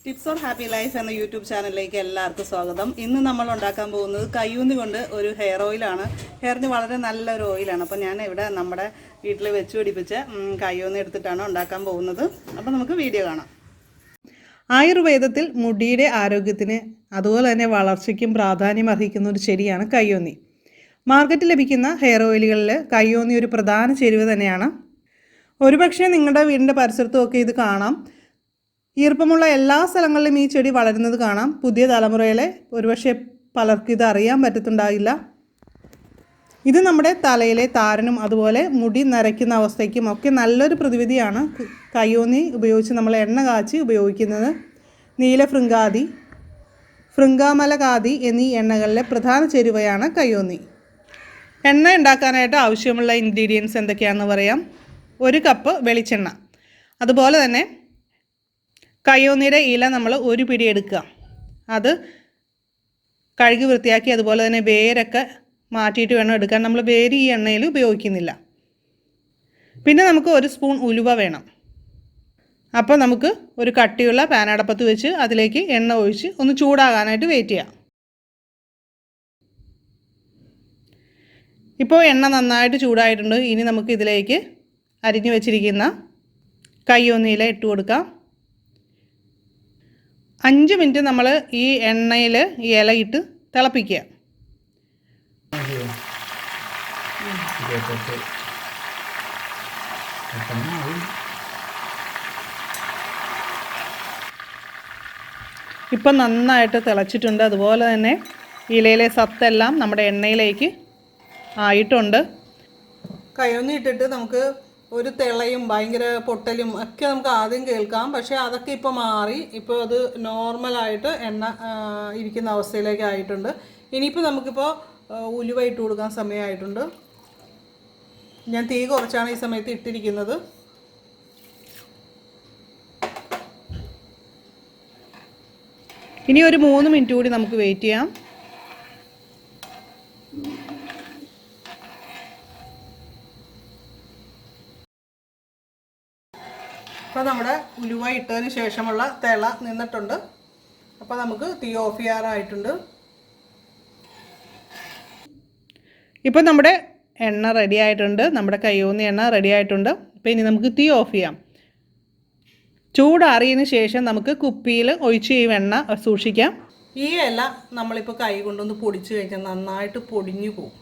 Tips or happy life എന്ന YouTube ചാനലിലേക്ക് എല്ലാവർക്കും സ്വാഗതം. ഇന്ന് നമ്മൾ ഉണ്ടാക്കാൻ പോകുന്നത് കയ്യൂന്നി കൊണ്ട് ഒരു ഹെയർ ഓയിലാണ്. ഹെയറിന് വളരെ നല്ലൊരു ഓയിലാണ്. അപ്പോൾ ഞാൻ ഇവിടെ നമ്മുടെ വീട്ടിൽ വെച്ച് പിടിപ്പിച്ച കയ്യൂന്നി എടുത്തിട്ടാണ് ഉണ്ടാക്കാൻ പോകുന്നത്. അപ്പോൾ നമുക്ക് വീഡിയോ കാണാം. ആയുർവേദത്തിൽ മുടിയുടെ ആരോഗ്യത്തിന് അതുപോലെ തന്നെ വളർച്ചയ്ക്കും പ്രാധാന്യം അർഹിക്കുന്ന ഒരു ചെടിയാണ് കയ്യൂന്നി. മാർക്കറ്റിൽ ലഭിക്കുന്ന ഹെയർ ഓയിലുകളിൽ കയ്യൂന്നി ഒരു പ്രധാന ചേരുവ തന്നെയാണ്. ഒരുപക്ഷെ നിങ്ങളുടെ വീടിൻ്റെ പരിസരത്തുമൊക്കെ ഇത് കാണാം. ഈർപ്പമുള്ള എല്ലാ സ്ഥലങ്ങളിലും ഈ ചെടി വളരുന്നത് കാണാം. പുതിയ തലമുറയിലെ ഒരുപക്ഷെ പലർക്കും ഇത് അറിയാൻ പറ്റത്തുണ്ടാകില്ല. ഇത് നമ്മുടെ തലയിലെ താരനും അതുപോലെ മുടി നരയ്ക്കുന്ന അവസ്ഥയ്ക്കും ഒക്കെ നല്ലൊരു പ്രതിവിധിയാണ്. കയ്യൂന്നി ഉപയോഗിച്ച് നമ്മൾ എണ്ണ കാച്ചി ഉപയോഗിക്കുന്നത്. നീലഭൃംഗാദി, ഭൃംഗാമലകാദി എന്നീ എണ്ണകളിലെ പ്രധാന ചേരുവയാണ് കയ്യൂന്നി. എണ്ണ ഉണ്ടാക്കാനായിട്ട് ആവശ്യമുള്ള ഇൻഗ്രീഡിയൻസ് എന്തൊക്കെയാണെന്ന് പറയാം. 1 കപ്പ് വെളിച്ചെണ്ണ, അതുപോലെ തന്നെ കയ്യൂന്നിയുടെ ഇല നമ്മൾ 1 പിടി എടുക്കുക. അത് കഴുകി വൃത്തിയാക്കി അതുപോലെ തന്നെ വേരൊക്കെ മാറ്റിയിട്ട് വേണം എടുക്കാൻ. നമ്മൾ വേര് ഈ എണ്ണയിൽ ഉപയോഗിക്കുന്നില്ല. പിന്നെ നമുക്ക് 1 സ്പൂൺ ഉലുവ വേണം. അപ്പോൾ നമുക്ക് ഒരു കട്ടിയുള്ള പാനടപ്പത്ത് വെച്ച് അതിലേക്ക് എണ്ണ ഒഴിച്ച് ഒന്ന് ചൂടാകാനായിട്ട് വെയിറ്റ് ചെയ്യാം. ഇപ്പോൾ എണ്ണ നന്നായിട്ട് ചൂടായിട്ടുണ്ട്. ഇനി നമുക്ക് ഇതിലേക്ക് അരിഞ്ഞു വെച്ചിരിക്കുന്ന കയ്യൂന്നി ഇല ഇട്ട് കൊടുക്കാം. 5 മിനിറ്റ് നമ്മൾ ഈ എണ്ണയിൽ ഈ ഇല ഇട്ട് തിളപ്പിക്കുക. ഇപ്പം നന്നായിട്ട് തിളച്ചിട്ടുണ്ട്. അതുപോലെ തന്നെ ഇലയിലെ സത്തെല്ലാം നമ്മുടെ എണ്ണയിലേക്ക് ആയിട്ടുണ്ട്. കയ്യൂന്നി ഇട്ടിട്ട് നമുക്ക് ഒരു തിളയും ഭയങ്കര പൊട്ടലും ഒക്കെ നമുക്ക് ആദ്യം കേൾക്കാം. പക്ഷേ അതൊക്കെ ഇപ്പോൾ മാറി. ഇപ്പോൾ അത് നോർമലായിട്ട് എണ്ണ ഇരിക്കുന്ന അവസ്ഥയിലേക്ക് ആയിട്ടുണ്ട്. ഇനിയിപ്പോൾ നമുക്കിപ്പോൾ ഉലുവ ഇട്ട് കൊടുക്കാൻ സമയമായിട്ടുണ്ട്. ഞാൻ തീ കുറച്ചാണ് ഈ സമയത്ത് ഇട്ടിരിക്കുന്നത്. ഇനി ഒരു 3 മിനിറ്റ് കൂടി നമുക്ക് വെയിറ്റ് ചെയ്യാം. അപ്പോൾ നമ്മുടെ ഉലുവ ഇട്ടതിന് ശേഷമുള്ള തിള നിന്നിട്ടുണ്ട്. അപ്പോൾ നമുക്ക് തീ ഓഫ് ചെയ്യാറായിട്ടുണ്ട്. ഇപ്പോൾ നമ്മുടെ എണ്ണ റെഡി ആയിട്ടുണ്ട്. നമ്മുടെ കയ്യൂന്നി എണ്ണ റെഡി ആയിട്ടുണ്ട്. അപ്പോൾ ഇനി നമുക്ക് തീ ഓഫ് ചെയ്യാം. ചൂടാറിയതിന് ശേഷം നമുക്ക് കുപ്പിയിൽ ഒഴിച്ച് ഈ എണ്ണ സൂക്ഷിക്കാം. ഈ ഇല നമ്മളിപ്പോൾ കൈ കൊണ്ടൊന്ന് പൊടിച്ച് കഴിഞ്ഞാൽ നന്നായിട്ട് പൊടിഞ്ഞു പോകും.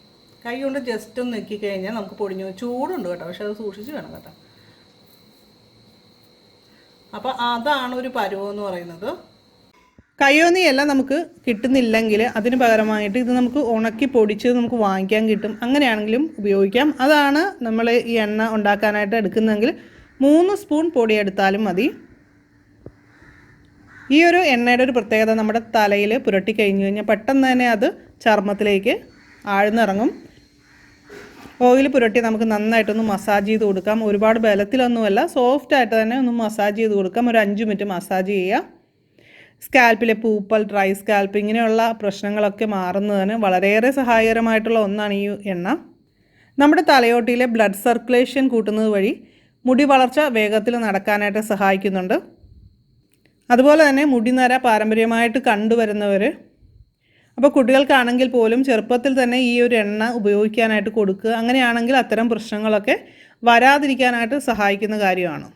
കൈ കൊണ്ട് ജസ്റ്റ് ഒന്ന് നെക്കി കഴിഞ്ഞാൽ നമുക്ക് പൊടിഞ്ഞു പോകും. ചൂടുണ്ട് കേട്ടോ, പക്ഷെ അത് സൂക്ഷിച്ച് വേണം കേട്ടോ. അപ്പോൾ അതാണ് ഒരു പരുവമെന്ന് പറയുന്നത്. കയ്യൂന്നി എല്ലാം നമുക്ക് കിട്ടുന്നില്ലെങ്കിൽ അതിന് പകരമായിട്ട് ഇത് നമുക്ക് ഉണക്കി പൊടിച്ച് നമുക്ക് വാങ്ങിക്കാൻ കിട്ടും. അങ്ങനെയാണെങ്കിലും ഉപയോഗിക്കാം. അതാണ് നമ്മൾ ഈ എണ്ണ ഉണ്ടാക്കാനായിട്ട് എടുക്കുന്നതെങ്കിൽ 3 സ്പൂൺ പൊടി എടുത്താലും മതി. ഈ ഒരു എണ്ണയുടെ ഒരു പ്രത്യേകത, നമ്മുടെ തലയിൽ പുരട്ടി കഴിഞ്ഞ് കഴിഞ്ഞാൽ പെട്ടെന്ന് തന്നെ അത് ചർമ്മത്തിലേക്ക് ആഴ്ന്നിറങ്ങും. ഓയിൽ പുരട്ടി നമുക്ക് നന്നായിട്ടൊന്ന് മസാജ് ചെയ്ത് കൊടുക്കാം. ഒരുപാട് ബലത്തിലൊന്നുമല്ല, സോഫ്റ്റായിട്ട് തന്നെ ഒന്ന് മസാജ് ചെയ്ത് കൊടുക്കാം. ഒരു 5 മിനിറ്റ് മസാജ് ചെയ്യുക. സ്കാൽപ്പിലെ പൂപ്പൽ, ഡ്രൈ സ്കാൽപ്പ് ഇങ്ങനെയുള്ള പ്രശ്നങ്ങളൊക്കെ മാറുന്നതിന് വളരെയേറെ സഹായകരമായിട്ടുള്ള ഒന്നാണ് ഈ എണ്ണ. നമ്മുടെ തലയോട്ടിയിലെ ബ്ലഡ് സർക്കുലേഷൻ കൂട്ടുന്നത് വഴി മുടി വളർച്ച വേഗത്തിൽ നടക്കാനായിട്ട് സഹായിക്കുന്നുണ്ട്. അതുപോലെ തന്നെ മുടിനര പാരമ്പര്യമായിട്ട് കണ്ടുവരുന്നവർ, അപ്പോൾ കുട്ടികൾക്കാണെങ്കിൽ പോലും ചെറുപ്പത്തിൽ തന്നെ ഈ ഒരു എണ്ണ ഉപയോഗിക്കാനായിട്ട് കൊടുക്കുക. അങ്ങനെയാണെങ്കിൽ അത്തരം പ്രശ്നങ്ങളൊക്കെ വരാതിരിക്കാനായിട്ട് സഹായിക്കുന്ന കാര്യമാണ്.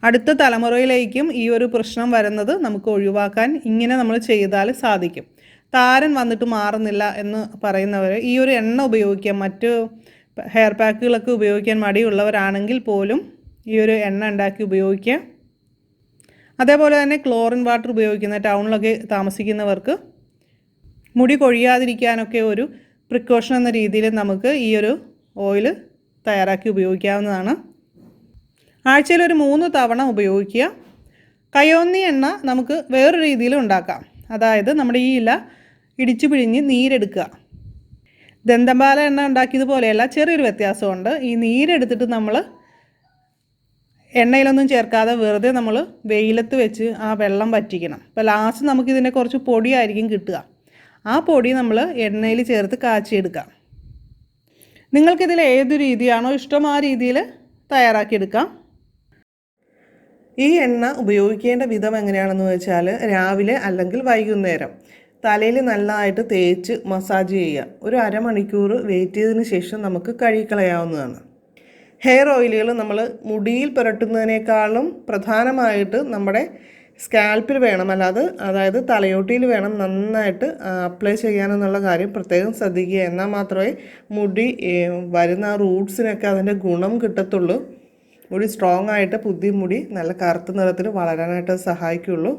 അടുത്ത തലമുറയിലേക്കും ഈ ഒരു പ്രശ്നം വരുന്നത് നമുക്ക് ഒഴിവാക്കാൻ ഇങ്ങനെ നമ്മൾ ചെയ്താൽ സാധിക്കും. താരൻ വന്നിട്ട് മാറുന്നില്ല എന്ന് പറയുന്നവർ ഈ ഒരു എണ്ണ ഉപയോഗിക്കാം. മറ്റ് ഹെയർ പാക്കുകളൊക്കെ ഉപയോഗിക്കാൻ മടിയുള്ളവരാണെങ്കിൽ പോലും ഈ ഒരു എണ്ണ ഉണ്ടാക്കി ഉപയോഗിക്കുക. അതേപോലെ തന്നെ ക്ലോറിൻ വാട്ടർ ഉപയോഗിക്കുന്ന ടൗണിലൊക്കെ താമസിക്കുന്നവർക്ക് മുടി കൊഴിയാതിരിക്കാനൊക്കെ ഒരു പ്രിക്കോഷൻ എന്ന രീതിയിൽ നമുക്ക് ഈ ഒരു ഓയിൽ തയ്യാറാക്കി ഉപയോഗിക്കാവുന്നതാണ്. ആഴ്ചയിൽ ഒരു 3 തവണ ഉപയോഗിക്കുക. കയ്യൂന്നി എണ്ണ നമുക്ക് വേറൊരു രീതിയിലും ഉണ്ടാക്കാം. അതായത് നമ്മുടെ ഈ ഇല ഇടിച്ചു പിഴിഞ്ഞ് നീരെടുക്കുക. ദന്തപാല എണ്ണ ഉണ്ടാക്കിയതുപോലെയല്ല, ചെറിയൊരു വ്യത്യാസമുണ്ട്. ഈ നീരെടുത്തിട്ട് നമ്മൾ എണ്ണയിലൊന്നും ചേർക്കാതെ വെറുതെ നമ്മൾ വെയിലത്ത് വെച്ച് ആ വെള്ളം വറ്റിക്കണം. അപ്പോൾ ലാസ്റ്റ് നമുക്കിതിൻ്റെ കുറച്ച് പൊടിയായിരിക്കും കിട്ടുക. ആ പൊടി നമ്മൾ എണ്ണയിൽ ചേർത്ത് കാച്ചിയെടുക്കാം. നിങ്ങൾക്കിതിൽ ഏത് രീതിയാണോ ഇഷ്ടം ആ രീതിയിൽ തയ്യാറാക്കിയെടുക്കാം. ഈ എണ്ണ ഉപയോഗിക്കേണ്ട വിധം എങ്ങനെയാണെന്ന് വെച്ചാൽ രാവിലെ അല്ലെങ്കിൽ വൈകുന്നേരം തലയിൽ നല്ലതായിട്ട് തേച്ച് മസാജ് ചെയ്യുക. ഒരു അരമണിക്കൂർ വെയിറ്റ് ചെയ്തതിന് ശേഷം നമുക്ക് കഴുകിക്കളയാവുന്നതാണ്. ഹെയർ ഓയിലുകൾ നമ്മൾ മുടിയിൽ പുരട്ടുന്നതിനേക്കാളും പ്രധാനമായിട്ട് നമ്മുടെ സ്കാൽപ്പിൽ വേണം, അതായത് തലയോട്ടിയിൽ വേണം നന്നായിട്ട് അപ്ലൈ ചെയ്യാനെന്നുള്ള കാര്യം പ്രത്യേകം ശ്രദ്ധിക്കുക. എന്നാൽ മാത്രമേ മുടി വരുന്ന റൂട്ട്സിനൊക്കെ അതിൻ്റെ ഗുണം കിട്ടത്തുള്ളൂ. മുടി സ്ട്രോങ് ആയിട്ട് പുതിയ മുടി നല്ല കറുത്ത നിറത്തിൽ വളരാനായിട്ട് സഹായിക്കുള്ളൂ.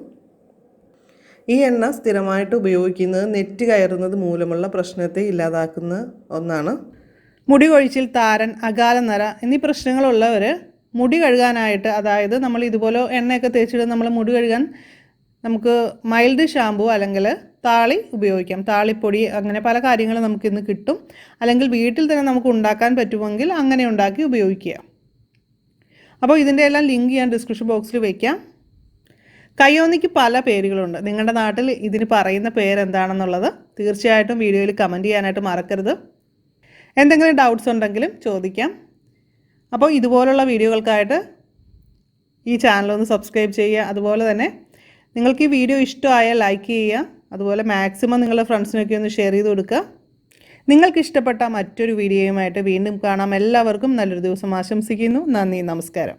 ഈ എണ്ണ സ്ഥിരമായിട്ട് ഉപയോഗിക്കുന്നത് നെറ്റ് കയറുന്നത് മൂലമുള്ള പ്രശ്നത്തെ ഇല്ലാതാക്കുന്ന ഒന്നാണ്. മുടി കൊഴിച്ചിൽ, താരൻ, അകാല നര എന്നീ പ്രശ്നങ്ങളുള്ളവർ മുടി കഴുകാനായിട്ട്, അതായത് നമ്മൾ ഇതുപോലെ എണ്ണയൊക്കെ തേച്ചിട്ട് നമ്മൾ മുടി കഴുകാൻ നമുക്ക് മൈൽഡ് ഷാമ്പു അല്ലെങ്കിൽ താളി ഉപയോഗിക്കാം. താളിപ്പൊടി, അങ്ങനെ പല കാര്യങ്ങളും നമുക്കിന്ന് കിട്ടും. അല്ലെങ്കിൽ വീട്ടിൽ തന്നെ നമുക്ക് ഉണ്ടാക്കാൻ പറ്റുമെങ്കിൽ അങ്ങനെ ഉണ്ടാക്കി ഉപയോഗിക്കുക. അപ്പോൾ ഇതിൻ്റെ എല്ലാം ലിങ്ക് ഞാൻ ഡിസ്ക്രിപ്ഷൻ ബോക്സിൽ വയ്ക്കാം. കയ്യോന്നിക്ക് പല പേരുകളുണ്ട്. നിങ്ങളുടെ നാട്ടിൽ ഇതിന് പറയുന്ന പേരെന്താണെന്നുള്ളത് തീർച്ചയായിട്ടും വീഡിയോയിൽ കമൻറ്റ് ചെയ്യാനായിട്ട് മറക്കരുത്. എന്തെങ്കിലും ഡൗട്ട്സ് ഉണ്ടെങ്കിലും ചോദിക്കാം. അപ്പോൾ ഇതുപോലുള്ള വീഡിയോകൾക്കായിട്ട് ഈ ചാനലൊന്ന് സബ്സ്ക്രൈബ് ചെയ്യുക. അതുപോലെ തന്നെ നിങ്ങൾക്ക് ഈ വീഡിയോ ഇഷ്ടമായാൽ ലൈക്ക് ചെയ്യുക. അതുപോലെ മാക്സിമം നിങ്ങളുടെ ഫ്രണ്ട്സിനൊക്കെ ഒന്ന് ഷെയർ ചെയ്ത് കൊടുക്കുക. നിങ്ങൾക്ക് ഇഷ്ടപ്പെട്ട മറ്റൊരു വീഡിയോയുമായിട്ട് വീണ്ടും കാണാം. എല്ലാവർക്കും നല്ലൊരു ദിവസം ആശംസിക്കുന്നു. നന്ദി, നമസ്കാരം.